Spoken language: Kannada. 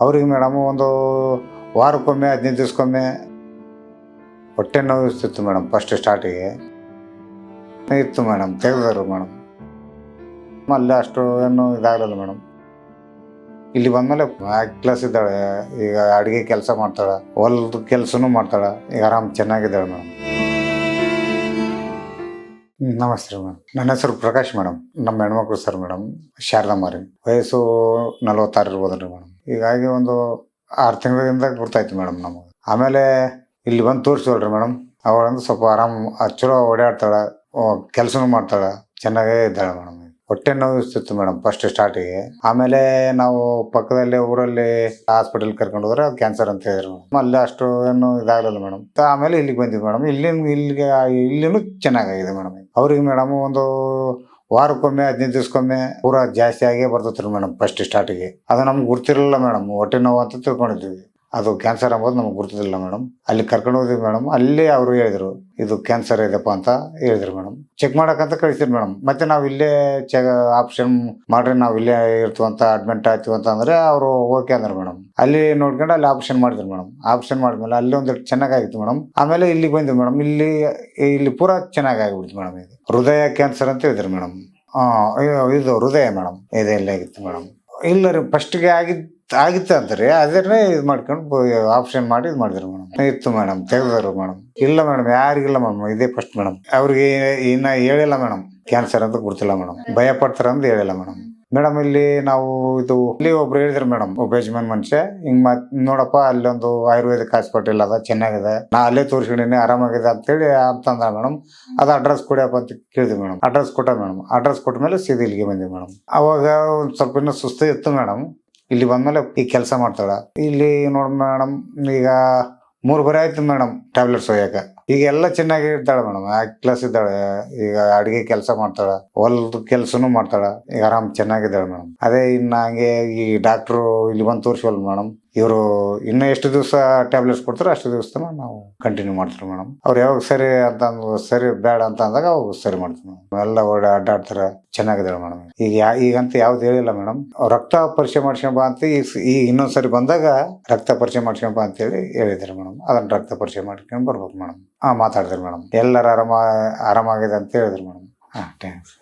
ಅವ್ರಿಗೆ ಮೇಡಮ್ ಒಂದು ವಾರಕ್ಕೊಮ್ಮೆ 15 ದಿವ್ಸಕ್ಕೊಮ್ಮೆ ಹೊಟ್ಟೆ ನೋವು ಇರ್ತಿತ್ತು ಮೇಡಮ್. ಫಸ್ಟ್ ಸ್ಟಾರ್ಟಿಗೆ ಇತ್ತು ಮೇಡಮ್, ತೆಗೆದರು ಮೇಡಮ್. ಅಲ್ಲೇ ಅಷ್ಟು ಏನು ಇದಾಗಲಿಲ್ಲ ಮೇಡಮ್. ಇಲ್ಲಿ ಬಂದಮೇಲೆ ಕ್ಲಾಸ್ ಇದ್ದಾಳೆ, ಈಗ ಅಡುಗೆ ಕೆಲಸ ಮಾಡ್ತಾಳೆ, ಹೊಲದ ಕೆಲಸನೂ ಮಾಡ್ತಾಳೆ, ಈಗ ಆರಾಮ್ ಚೆನ್ನಾಗಿದ್ದಾಳೆ ಮೇಡಮ್. ನಮಸ್ತೆ ಮೇಡಮ್, ನನ್ನ ಹೆಸರು ಪ್ರಕಾಶ್ ಮೇಡಮ್. ನಮ್ಮ ಹೆಣ್ಮಕ್ಳು ಸರ್ ಮೇಡಮ್ ಶಾರದಮ್ಮರಿ. ವಯಸ್ಸು 46 ಇರ್ಬೋದ್ರಿ ಮೇಡಮ್. ಹೀಗಾಗಿ ಒಂದು 6 ತಿಂಗಳಿಂದ ಗೊತ್ತಾಯ್ತು ಮೇಡಮ್ ನಮಗೆ. ಆಮೇಲೆ ಇಲ್ಲಿ ಬಂದು ತೋರಿಸಿವಲ್ರಿ ಮೇಡಮ್, ಅವಳಂದು ಸ್ವಲ್ಪ ಆರಾಮ್ ಚಲೋ ಓಡಾಡ್ತಾಳೆ, ಕೆಲಸನೂ ಮಾಡ್ತಾಳೆ, ಚೆನ್ನಾಗೇ ಇದ್ದಾಳೆ ಮೇಡಮ್. ಹೊಟ್ಟೆ ನೋವು ಇರ್ತಿತ್ತು ಮೇಡಮ್ ಫಸ್ಟ್ ಸ್ಟಾರ್ಟಿಗೆ. ಆಮೇಲೆ ನಾವು ಪಕ್ಕದಲ್ಲಿ ಊರಲ್ಲಿ ಹಾಸ್ಪಿಟಲ್ ಕರ್ಕೊಂಡು ಹೋದ್ರೆ ಕ್ಯಾನ್ಸರ್ ಅಂತ ಹೇಳಿದ್ರು ಮೇಡಮ್. ಅಲ್ಲೇ ಅಷ್ಟು ಏನು ಇದಾಗಲಿಲ್ಲ ಮೇಡಮ್. ಆಮೇಲೆ ಇಲ್ಲಿಗೆ ಬಂದಿವಿ ಮೇಡಮ್. ಇಲ್ಲಿನೂ ಚೆನ್ನಾಗಾಗಿದೆ ಮೇಡಮ್. ಅವ್ರಿಗೆ ಮೇಡಮ್ ಒಂದು ವಾರಕ್ಕೊಮ್ಮೆ 15 ದಿವ್ಸಕ್ಕೊಮ್ಮೆ ಪೂರಾ ಜಾಸ್ತಿ ಆಗೇ ಬರ್ತೈತ್ರಿ ಮೇಡಮ್. ಫಸ್ಟ್ ಸ್ಟಾರ್ಟಿಗೆ ಅದು ನಮ್ಗೆ ಗುರ್ತಿರಲಿಲ್ಲ ಮೇಡಮ್. ಹೊಟ್ಟೆ ನೋವು ಅಂತ ತಿಳ್ಕೊಂಡಿದ್ವಿ, ಅದು ಕ್ಯಾನ್ಸರ್ ಅಂಬೋದು ನಮ್ಗೆ ಗುರ್ತಿದಿಲ್ಲ ಮೇಡಮ್. ಅಲ್ಲಿ ಕರ್ಕೊಂಡು ಹೋದ್ವಿ ಮೇಡಮ್. ಅಲ್ಲಿ ಅವರು ಹೇಳಿದ್ರು ಇದು ಕ್ಯಾನ್ಸರ್ ಇದೆಪ್ಪ ಅಂತ ಹೇಳಿದ್ರು ಮೇಡಮ್. ಚೆಕ್ ಮಾಡಕ್ಕಂತ ಕಳಿಸಿದ್ರು ಮೇಡಮ್. ಮತ್ತೆ ನಾವು ಇಲ್ಲೇ ಆಪ್ಷನ್ ಮಾಡ್ರಿ, ನಾವು ಇಲ್ಲೇ ಇರ್ತೀವಿ ಅಂತ ಅಡ್ಮಿಟ್ ಆಗ್ತೀವಿ ಅಂತ ಅಂದ್ರೆ ಅವರು ಓಕೆ ಅಂದ್ರು ಮೇಡಮ್. ಅಲ್ಲಿ ನೋಡ್ಕೊಂಡು ಅಲ್ಲಿ ಆಪ್ಷನ್ ಮಾಡಿದ್ರು ಮೇಡಮ್. ಆಪ್ಷನ್ ಮಾಡಿದ್ಮೇಲೆ ಅಲ್ಲಿ ಒಂದು ಚೆನ್ನಾಗಾಗಿತ್ತು ಮೇಡಮ್. ಆಮೇಲೆ ಇಲ್ಲಿಗೆ ಬಂದ್ವಿ ಮೇಡಮ್. ಇಲ್ಲಿ ಪೂರಾ ಚೆನ್ನಾಗಾಗಿಬಿಡ್ತು ಮೇಡಮ್. ಇದು ಹೃದಯ ಕ್ಯಾನ್ಸರ್ ಅಂತ ಹೇಳಿದ್ರು ಮೇಡಮ್. ಇದು ಹೃದಯ ಮೇಡಮ್, ಇದೆಲ್ಲ ಆಗಿತ್ತು ಮೇಡಮ್. ಇಲ್ಲ ರೀ, ಫಸ್ಟ್ಗೆ ಆಗಿತ್ತು ಅಂತಾರೆ, ಅದನ್ನೇ ಇದು ಮಾಡ್ಕೊಂಡು ಆಪ್ಷನ್ ಮಾಡಿ ಇದು ಮಾಡಿದ್ರು ಮೇಡಮ್. ಇತ್ತು ಮೇಡಮ್, ತೆಗೆದರು ಮೇಡಮ್. ಇಲ್ಲ ಮೇಡಮ್, ಯಾರಿಗಿಲ್ಲ ಮೇಡಮ್, ಇದೇ ಫಸ್ಟ್ ಮೇಡಮ್. ಅವ್ರಿಗೆ ಇನ್ನ ಹೇಳಿಲ್ಲ ಮೇಡಮ್ ಕ್ಯಾನ್ಸರ್ ಅಂತ ಗೊತ್ತಿಲ್ಲ ಮೇಡಮ್. ಭಯ ಪಡ್ತಾರ ಅಂತ ಹೇಳಿಲ್ಲ ಮೇಡಮ್. ಮೇಡಮ್ ಇಲ್ಲಿ ನಾವು ಇಲ್ಲಿ ಒಬ್ರು ಹೇಳಿದ್ರು ಮೇಡಮ್, ಒಬ್ಬ ಯಜಮಾನ್ ಮನುಷ್ಯ ಹಿಂಗ್ ನೋಡಪ್ಪ ಅಲ್ಲೊಂದು ಆಯುರ್ವೇದಿಕ್ ಹಾಸ್ಪಿಟಲ್ ಅದ, ಚೆನ್ನಾಗಿದೆ, ನಾ ಅಲ್ಲೇ ತೋರಿಸ್ಕೊಂಡಿನಿ, ಆರಾಮಾಗಿದೆ ಅಂತೇಳಿ ಅಂತಂದ ಮೇಡಮ್. ಅದು ಅಡ್ರೆಸ್ ಕೊಡಪ್ಪ ಅಂತ ಕೇಳಿದ್ವಿ ಮೇಡಮ್. ಅಡ್ರೆಸ್ ಕೊಟ್ಟ ಮೇಡಮ್. ಅಡ್ರೆಸ್ ಕೊಟ್ಟ ಮೇಲೆ ಸೀದಾ ಇಲ್ಲಿಗೆ ಬಂದ್ವಿ ಮೇಡಮ್. ಅವಾಗ ಒಂದು ಸ್ವಲ್ಪ ಇನ್ನೂ ಸುಸ್ತು ಇತ್ತು ಮೇಡಮ್. ಇಲ್ಲಿ ಬಂದ್ಮೇಲೆ ಈಗ ಕೆಲಸ ಮಾಡ್ತಾಳ. ಇಲ್ಲಿ ನೋಡ್ ಮೇಡಮ್, ಈಗ 3 ಬರ ಆಯ್ತು ಮೇಡಮ್ ಟ್ಯಾಬ್ಲೆಟ್ಸ್ ಒಯ್ಯಾಕ. ಈಗ ಎಲ್ಲ ಚೆನ್ನಾಗಿ ಇರ್ತಾಳೆ ಮೇಡಮ್. ಕ್ಲಾಸ್ ಇದ್ದಾಳೆ, ಈಗ ಅಡುಗೆ ಕೆಲಸ ಮಾಡ್ತಾಳೆ, ಹೊಲದ ಕೆಲಸನೂ ಮಾಡ್ತಾಳೆ, ಈಗ ಆರಾಮ್ ಚೆನ್ನಾಗಿದ್ದಾಳೆ ಮೇಡಮ್. ಅದೇ ಇನ್ನು ಹಂಗೆ ಈ ಡಾಕ್ಟ್ರು ಇಲ್ಲಿ ಬಂದು ತೋರಿಸ್ವಲ್ ಮೇಡಮ್. ಇವರು ಇನ್ನೂ ಎಷ್ಟು ದಿವಸ ಟ್ಯಾಬ್ಲೆಟ್ಸ್ ಕೊಡ್ತಾರೋ ಅಷ್ಟು ದಿವಸ ನಾವು ಕಂಟಿನ್ಯೂ ಮಾಡ್ತೀವಿ ಮೇಡಮ್. ಅವ್ರು ಯಾವಾಗ ಸರಿ ಅಂತ ಸರಿ ಬೇಡ ಅಂತ ಅಂದಾಗ ಅವಾಗ ಸರಿ ಮಾಡ್ತೀವಿ ಮೇಡಮ್. ಎಲ್ಲ ಅಡ್ಡಾಡ್ತಾರೆ, ಚೆನ್ನಾಗಿದ್ದಾಳೆ ಮೇಡಮ್. ಈಗಂತ ಯಾವ್ದು ಹೇಳಿಲ್ಲ ಮೇಡಮ್. ರಕ್ತ ಪರೀಕ್ಷೆ ಮಾಡ್ಸ್ಕೊಂಬ ಅಂತ ಈಗ ಇನ್ನೊಂದ್ಸರಿ ಬಂದಾಗ ರಕ್ತ ಪರೀಕ್ಷೆ ಮಾಡ್ಸ್ಕೊಂಬ ಅಂತೇಳಿ ಹೇಳಿದ್ದಾರೆ ಮೇಡಮ್. ಅದನ್ನ ರಕ್ತ ಪರೀಕ್ಷೆ ಮಾಡ್ಕೊಂಡು ಬರ್ಬೇಕು ಮೇಡಮ್. ಮಾತಾಡಿದ್ರು ಮೇಡಮ್. ಎಲ್ಲರೂ ಆರಾಮಾಗಿದೆ ಅಂತ ಹೇಳಿದ್ರು ಮೇಡಮ್. ಥ್ಯಾಂಕ್ಸ್.